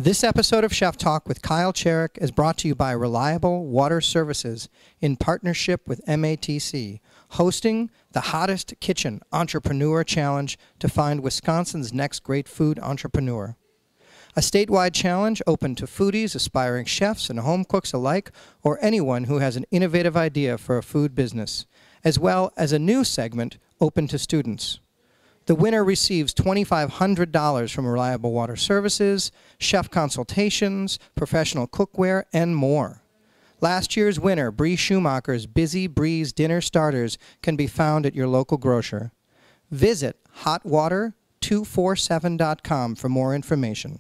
This episode of Chef Talk with Kyle Cherek is brought to you by Reliable Water Services in partnership with MATC, hosting the Hottest Kitchen Entrepreneur Challenge to find Wisconsin's next great food entrepreneur. A statewide challenge open to foodies, aspiring chefs, and home cooks alike, or anyone who has an innovative idea for a food business, as well as a new segment open to students. The winner receives $2,500 from Reliable Water Services, chef consultations, professional cookware, and more. Last year's winner, Bree Schumacher's Busy Breeze Dinner Starters, can be found at your local grocer. Visit hotwater247.com for more information.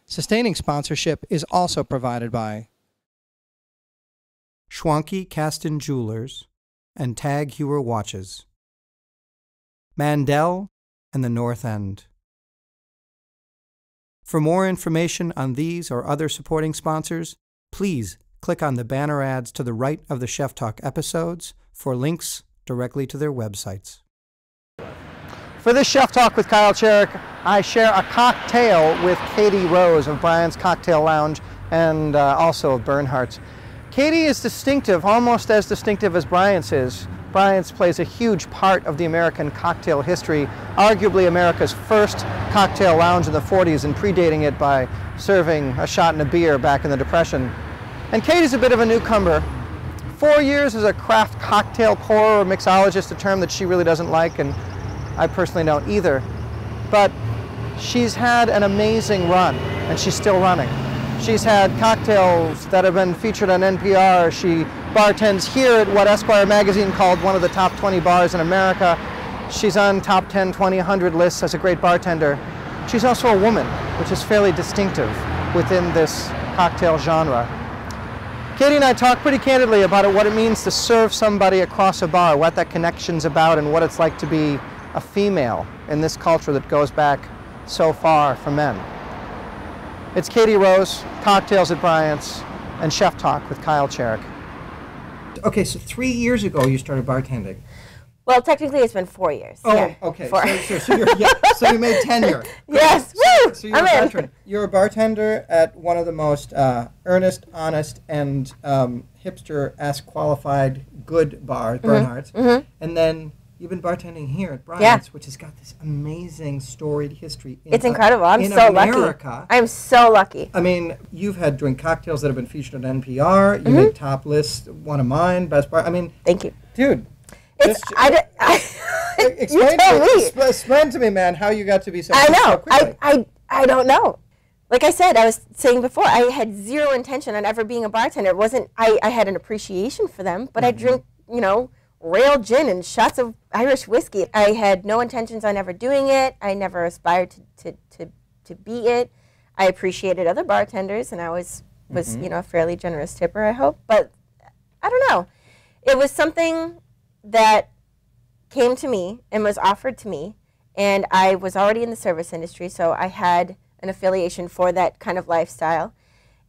Sustaining sponsorship is also provided by Schwanke-Kasten Jewelers and Tag Heuer Watches, Mandel, and the North End. For more information on these or other supporting sponsors, please click on the banner ads to the right of the Chef Talk episodes for links directly to their websites. For this Chef Talk with Kyle Cherek, I share a cocktail with Katie Rose of Bryant's Cocktail Lounge and also of Burnhearts. Katie is distinctive, almost as distinctive as Bryant's is. Bryant's plays a huge part of the American cocktail history, arguably America's first cocktail lounge in the 40s and predating it by serving a shot and a beer back in the Depression. And Katie's a bit of a newcomer. 4 years as a craft cocktail pourer or mixologist, a term that she really doesn't like, and I personally don't either. But she's had an amazing run, and she's still running. She's had cocktails that have been featured on NPR. She bartends here at what Esquire magazine called one of the top 20 bars in America. She's on top 10, 20, 100 lists as a great bartender. She's also a woman, which is fairly distinctive within this cocktail genre. Katie and I talked pretty candidly about what it means to serve somebody across a bar, what that connection's about, and what it's like to be a female in this culture that goes back so far for men. It's Katie Rose, Cocktails at Bryant's, and Chef Talk with Kyle Cherek. Okay, so 3 years ago you started bartending. Well, technically it's been 4 years. Oh, yeah, okay. 4. So you made tenure. Yes, woo! So you're a veteran. You're a bartender at one of the most earnest, honest, and hipster-esque qualified good bars, Burnhearts. Mm-hmm. And then you've been bartending here at Bryant's, which has got this amazing storied history. It's incredible. I'm so America. Lucky. I'm so lucky. I mean, you've had drink cocktails that have been featured on NPR. You made top list, one of mine, best bar. I mean, thank you, dude. It's Explain to me, man, how you got to be so. I know. So quickly. I don't know. Like I said, I was saying before, I had zero intention on ever being a bartender. It wasn't. I had an appreciation for them, but I drink, rail gin and shots of Irish whiskey. I had no intentions on ever doing it. I never aspired to be it. I appreciated other bartenders, and I was a fairly generous tipper, I hope. But I don't know. It was something that came to me and was offered to me, and I was already in the service industry, so I had an affiliation for that kind of lifestyle.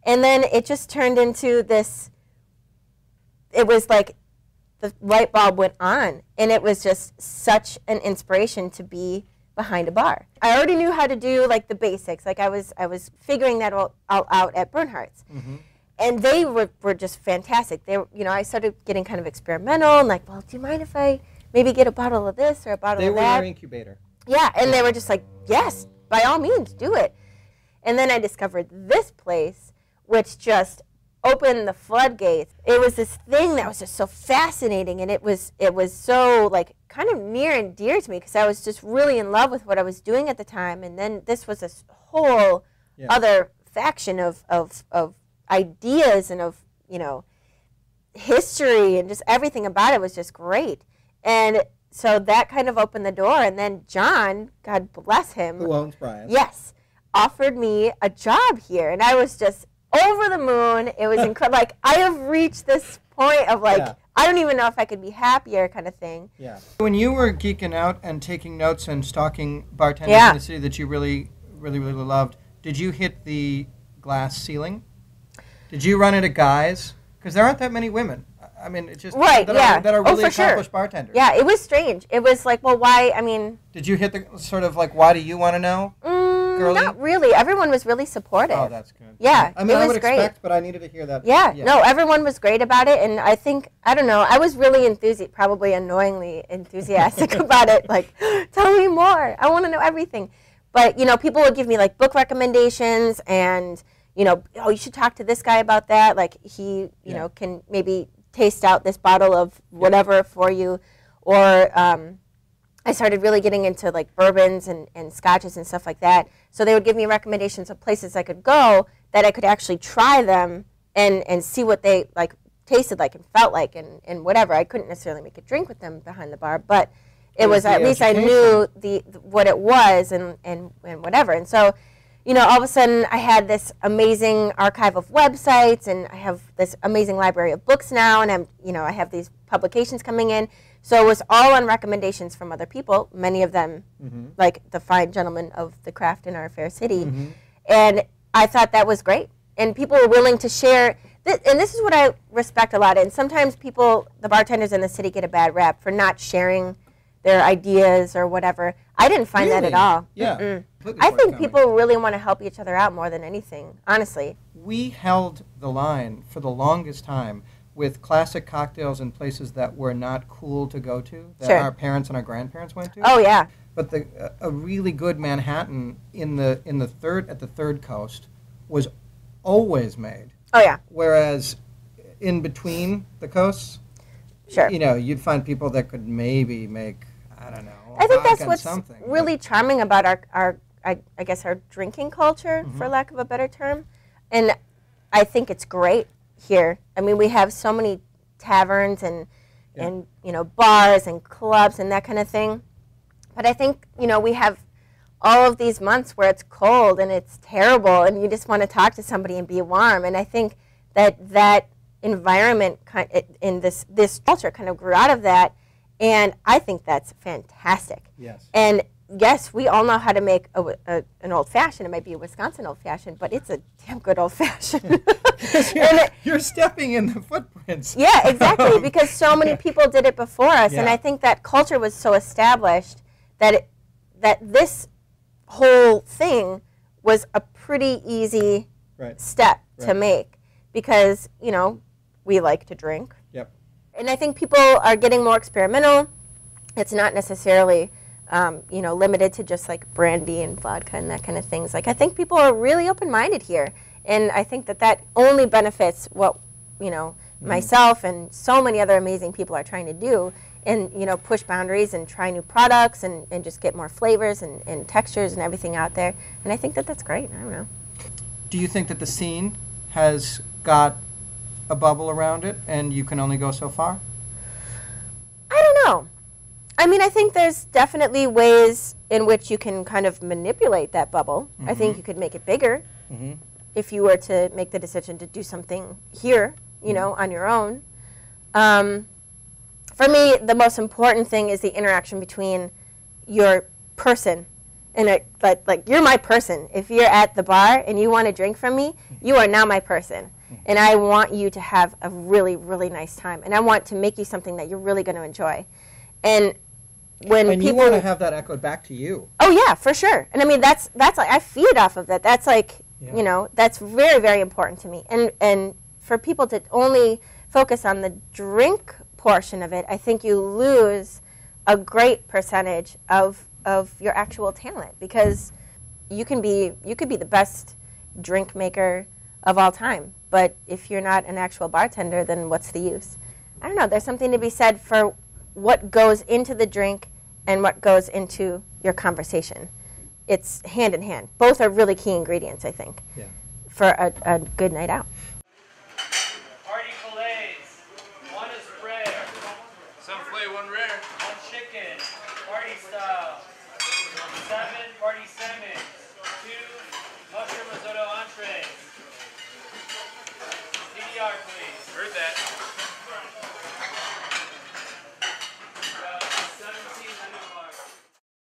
And then it just turned into this, it was like the light bulb went on, and it was just such an inspiration to be behind a bar. I already knew how to do like the basics. Like I was figuring that all out at Burnhearts. And they were just fantastic. They were, I started getting kind of experimental and like, well, do you mind if I maybe get a bottle of this or a bottle of that? They were your incubator. Yeah, and they were just like, yes, by all means, do it. And then I discovered this place, which just opened the floodgates. It was this thing that was just so fascinating, and it was so like kind of near and dear to me because I was just really in love with what I was doing at the time. And then this was a whole other faction of ideas and of history, and just everything about it was just great. And so that kind of opened the door. And then John, God bless him, who owns Bryant, yes, offered me a job here, and I was just over the moon. It was incredible. Like I have reached this point of like I don't even know if I could be happier, kind of thing. Yeah. When you were geeking out and taking notes and stalking bartenders in the city that you really loved, did you hit the glass ceiling? Did you run into guys? Because there aren't that many women. I mean, it's just that are really accomplished bartenders. Yeah, it was strange. It was like, well, why? I mean, did you hit the sort of like, why do you want to know? girly? Not really. Everyone was really supportive. Oh, that's good. Yeah, I mean, it I was would great. expect, but I needed to hear that. Yeah, no, everyone was great about it, and I think, I don't know, I was really probably annoyingly enthusiastic about it, like, tell me more, I want to know everything. But, you know, people would give me, like, book recommendations, and, you know, oh, you should talk to this guy about that, like, he, you know, can maybe taste out this bottle of whatever for you, or I started really getting into, like, bourbons and scotches and stuff like that, so they would give me recommendations of places I could go that I could actually try them and see what they, like, tasted like and felt like and whatever. I couldn't necessarily make a drink with them behind the bar, but it was at least I knew what it was and whatever. And so, you know, all of a sudden I had this amazing archive of websites, and I have this amazing library of books now, and I have these publications coming in. So it was all on recommendations from other people, many of them like the fine gentlemen of the craft in our fair city. And I thought that was great. And people were willing to share. And this is what I respect a lot. And sometimes people, the bartenders in the city, get a bad rap for not sharing their ideas or whatever. I didn't find that at all. Yeah. I think people really want to help each other out more than anything, honestly. We held the line for the longest time with classic cocktails in places that were not cool to go to, that our parents and our grandparents went to. Oh, yeah. But a really good Manhattan at the Third Coast was always made. Oh, yeah. Whereas in between the coasts, you know, you'd find people that could maybe make, I don't know, I think that's what's something, really charming about I guess our drinking culture, for lack of a better term. And I think it's great here. I mean, we have so many taverns and you know, bars and clubs and that kind of thing. But I think, you know, we have all of these months where it's cold and it's terrible and you just want to talk to somebody and be warm. And I think that environment in this culture kind of grew out of that. And I think that's fantastic. Yes. And yes, we all know how to make an old-fashioned. It might be a Wisconsin old-fashioned, but it's a damn good old-fashioned. You're stepping in the footprints. Yeah, exactly, because so many people did it before us. And I think that culture was so established that this whole thing was a pretty easy step to make because, you know, we like to drink. Yep. And I think people are getting more experimental. It's not necessarily, you know, limited to just like brandy and vodka and that kind of things. Like, I think people are really open-minded here. And I think that only benefits what, you know, myself and so many other amazing people are trying to do and, you know, push boundaries and try new products and just get more flavors and textures and everything out there. And I think that's great. I don't know. Do you think that the scene has got a bubble around it and you can only go so far? I don't know. I mean, I think there's definitely ways in which you can kind of manipulate that bubble. I think you could make it bigger if you were to make the decision to do something here, you know, on your own. For me, the most important thing is the interaction between your person and like you're my person. If you're at the bar and you want to drink from me, you are now my person. And I want you to have a really, really nice time. And I want to make you something that you're really going to enjoy. And when people, you want to have that echoed back to you. Oh yeah, for sure. And I mean that's like I feed off of that. That's like you know, that's very, very important to me. And for people to only focus on the drink portion of it, I think you lose a great percentage of your actual talent because you could be the best drink maker of all time, but if you're not an actual bartender, then what's the use? I don't know. There's something to be said for what goes into the drink and what goes into your conversation. It's hand in hand. Both are really key ingredients, I think, for a good night out.